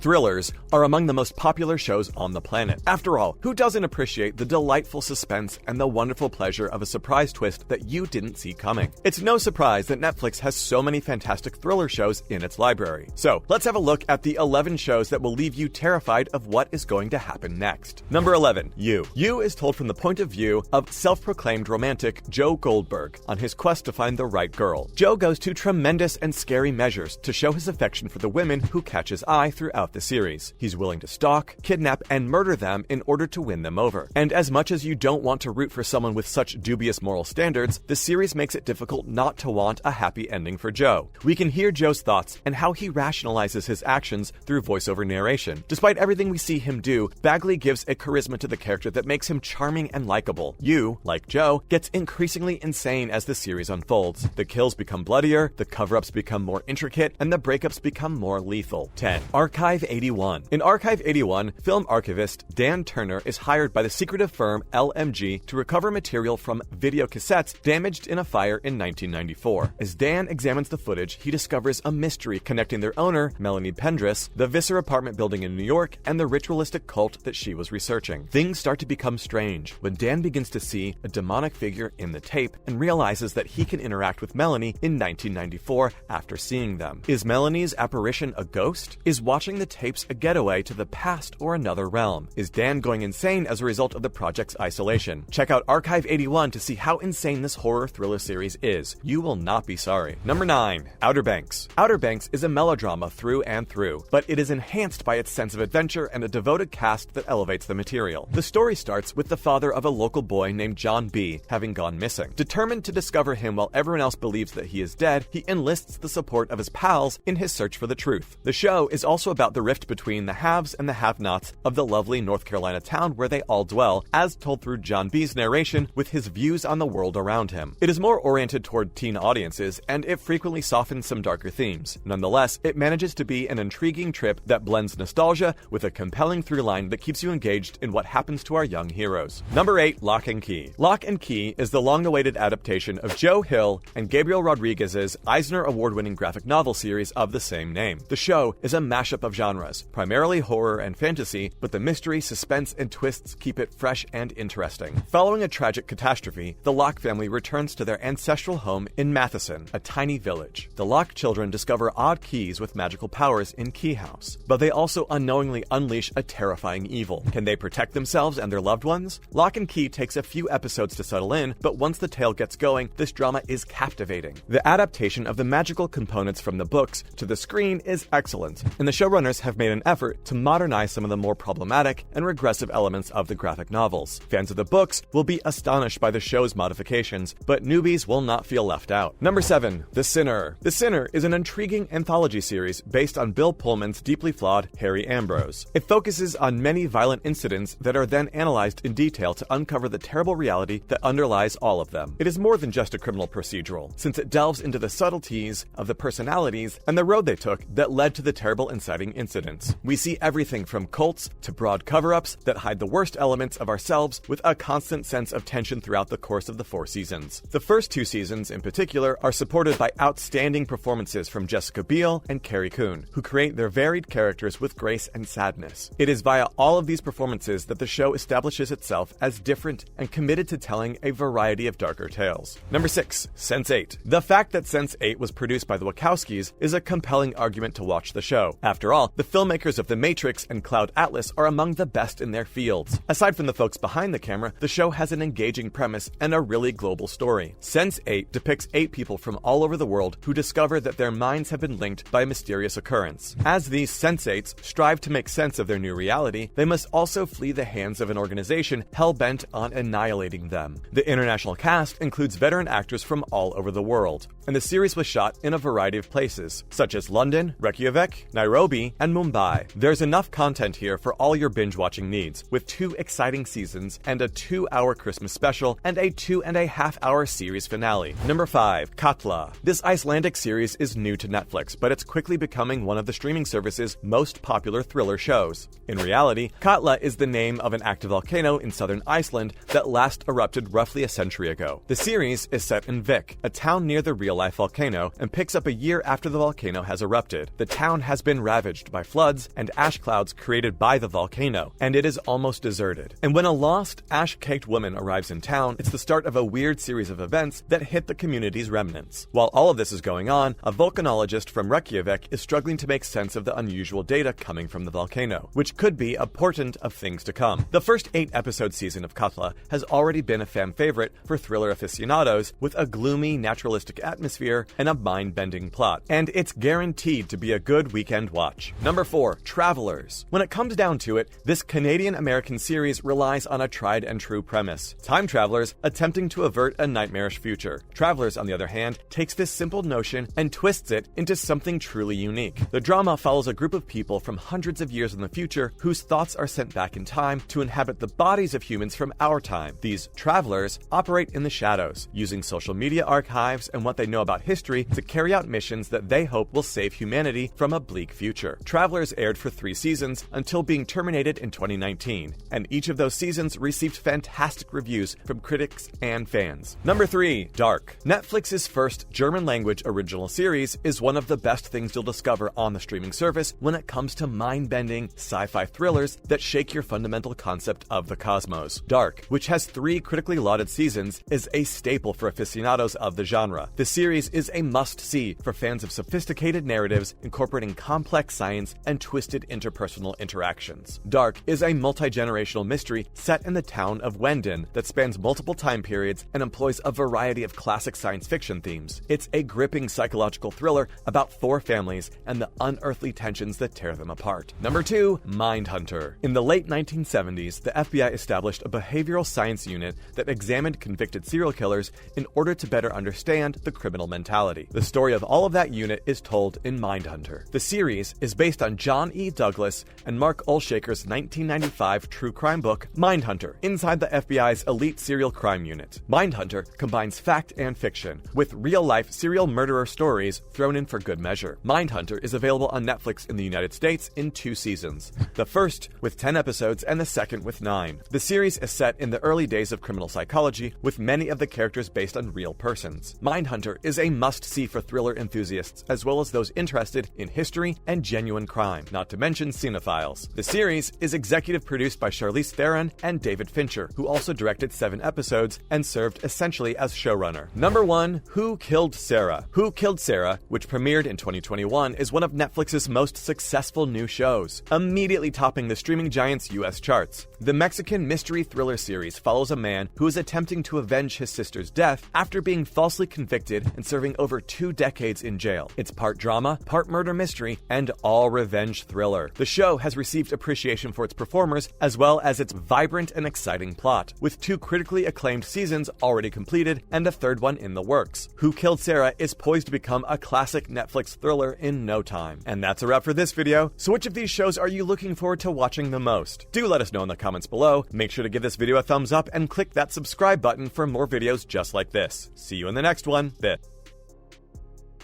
Thrillers are among the most popular shows on the planet. After all, who doesn't appreciate the delightful suspense and the wonderful pleasure of a surprise twist that you didn't see coming? It's no surprise that Netflix has so many fantastic thriller shows in its library. So, let's have a look at the 11 shows that will leave you terrified of what is going to happen next. Number 11. You. You is told from the point of view of self-proclaimed romantic Joe Goldberg on his quest to find the right girl. Joe goes to tremendous and scary measures to show his affection for the women who catch his eye throughout the series. He's willing to stalk, kidnap, and murder them in order to win them over. And as much as you don't want to root for someone with such dubious moral standards, the series makes it difficult not to want a happy ending for Joe. We can hear Joe's thoughts and how he rationalizes his actions through voiceover narration. Despite everything we see him do, Bagley gives a charisma to the character that makes him charming and likable. You, like Joe, gets increasingly insane as the series unfolds. The kills become bloodier, the cover-ups become more intricate, and the breakups become more lethal. 10. Archive 81. In Archive 81, film archivist Dan Turner is hired by the secretive firm LMG to recover material from videocassettes damaged in a fire in 1994. As Dan examines the footage, he discovers a mystery connecting their owner, Melanie Pendris, the Visser apartment building in New York, and the ritualistic cult that she was researching. Things start to become strange when Dan begins to see a demonic figure in the tape and realizes that he can interact with Melanie in 1994 after seeing them. Is Melanie's apparition a ghost? Is watching the tapes a getaway to the past or another realm? Is Dan going insane as a result of the project's isolation? Check out Archive 81 to see how insane this horror thriller series is. You will not be sorry. Number 9. Outer Banks. Outer Banks is a melodrama through and through, but it is enhanced by its sense of adventure and a devoted cast that elevates the material. The story starts with the father of a local boy named John B. having gone missing. Determined to discover him while everyone else believes that he is dead, he enlists the support of his pals in his search for the truth. The show is also about the rift between the haves and the have-nots of the lovely North Carolina town where they all dwell, as told through John B.'s narration with his views on the world around him. It is more oriented toward teen audiences, and it frequently softens some darker themes. Nonetheless, it manages to be an intriguing trip that blends nostalgia with a compelling through line that keeps you engaged in what happens to our young heroes. Number 8. Lock and Key. Lock and Key is the long-awaited adaptation of Joe Hill and Gabriel Rodriguez's Eisner Award-winning graphic novel series of the same name. The show is a mashup of genres, primarily horror and fantasy, but the mystery, suspense, and twists keep it fresh and interesting. Following a tragic catastrophe, the Locke family returns to their ancestral home in Matheson, a tiny village. The Locke children discover odd keys with magical powers in Key House, but they also unknowingly unleash a terrifying evil. Can they protect themselves and their loved ones? Lock and Key takes a few episodes to settle in, but once the tale gets going, this drama is captivating. The adaptation of the magical components from the books to the screen is excellent, and the showrunners have made an effort to modernize some of the more problematic and regressive elements of the graphic novels. Fans of the books will be astonished by the show's modifications, but newbies will not feel left out. Number 7. The Sinner. The Sinner is an intriguing anthology series based on Bill Pullman's deeply flawed Harry Ambrose. It focuses on many violent incidents that are then analyzed in detail to uncover the terrible reality that underlies all of them. It is more than just a criminal procedural, since it delves into the subtleties of the personalities and the road they took that led to the terrible inciting incidents. We see everything from cults to broad cover-ups that hide the worst elements of ourselves, with a constant sense of tension throughout the course of the 4 seasons. The first 2 seasons, in particular, are supported by outstanding performances from Jessica Biel and Carrie Coon, who create their varied characters with grace and sadness. It is via all of these performances that the show establishes itself as different and committed to telling a variety of darker tales. Number 6. Sense8. The fact that Sense8 was produced by the Wachowskis is a compelling argument to watch the show. After all, the filmmakers of The Matrix and Cloud Atlas are among the best in their fields. Aside from the folks behind the camera, the show has an engaging premise and a really global story. Sense8 depicts 8 people from all over the world who discover that their minds have been linked by a mysterious occurrence. As these Sense8s strive to make sense of their new reality, they must also flee the hands of an organization hell-bent on annihilating them. The international cast includes veteran actors from all over the world, and the series was shot in a variety of places, such as London, Reykjavik, Nairobi, and Mumbai. There's enough content here for all your binge-watching needs, with 2 exciting seasons and a 2-hour Christmas special and a 2.5-hour series finale. Number 5. Katla. This Icelandic series is new to Netflix, but it's quickly becoming one of the streaming service's most popular thriller shows. In reality, Katla is the name of an active volcano in southern Iceland that last erupted roughly a century ago. The series is set in Vik, a town near the real real-life volcano and picks up a year after the volcano has erupted. The town has been ravaged by floods and ash clouds created by the volcano, and it is almost deserted. And when a lost, ash-caked woman arrives in town, it's the start of a weird series of events that hit the community's remnants. While all of this is going on, a volcanologist from Reykjavik is struggling to make sense of the unusual data coming from the volcano, which could be a portent of things to come. The first 8-episode season of Katla has already been a fan favorite for thriller aficionados, with a gloomy, naturalistic atmosphere and a mind-bending plot. And it's guaranteed to be a good weekend watch. Number 4, Travelers. When it comes down to it, this Canadian-American series relies on a tried-and-true premise: time travelers attempting to avert a nightmarish future. Travelers, on the other hand, takes this simple notion and twists it into something truly unique. The drama follows a group of people from hundreds of years in the future whose thoughts are sent back in time to inhabit the bodies of humans from our time. These travelers operate in the shadows, using social media archives and what they know about history to carry out missions that they hope will save humanity from a bleak future. Travelers aired for 3 seasons until being terminated in 2019, and each of those seasons received fantastic reviews from critics and fans. Number 3, Dark. Netflix's first German-language original series is one of the best things you'll discover on the streaming service when it comes to mind-bending sci-fi thrillers that shake your fundamental concept of the cosmos. Dark, which has 3 critically lauded seasons, is a staple for aficionados of the genre. The series is a must-see for fans of sophisticated narratives incorporating complex science and twisted interpersonal interactions. Dark is a multi-generational mystery set in the town of Wenden that spans multiple time periods and employs a variety of classic science fiction themes. It's a gripping psychological thriller about 4 families and the unearthly tensions that tear them apart. Number 2, Mindhunter. In the late 1970s, the FBI established a behavioral science unit that examined convicted serial killers in order to better understand the criminal mentality. The story of all of that unit is told in Mindhunter. The series is based on John E. Douglas and Mark Olshaker's 1995 true crime book, Mindhunter, inside the FBI's elite serial crime unit. Mindhunter combines fact and fiction, with real-life serial murderer stories thrown in for good measure. Mindhunter is available on Netflix in the United States in 2 seasons, the first with 10 episodes and the second with 9. The series is set in the early days of criminal psychology, with many of the characters based on real persons. Mindhunter is a must-see for thriller enthusiasts, as well as those interested in history and genuine crime, not to mention cinephiles. The series is executive produced by Charlize Theron and David Fincher, who also directed 7 episodes and served essentially as showrunner. Number 1, Who Killed Sarah? Who Killed Sarah, which premiered in 2021, is one of Netflix's most successful new shows, immediately topping the streaming giant's US charts. The Mexican mystery thriller series follows a man who is attempting to avenge his sister's death after being falsely convicted and serving over 2 decades in jail. It's part drama, part murder mystery, and all revenge thriller. The show has received appreciation for its performers as well as its vibrant and exciting plot, with 2 critically acclaimed seasons already completed and a 3rd one in the works. Who Killed Sarah is poised to become a classic Netflix thriller in no time. And that's a wrap for this video. So which of these shows are you looking forward to watching the most? Do let us know in the comments below. Make sure to give this video a thumbs up and click that subscribe button for more videos just like this. See you in the next one.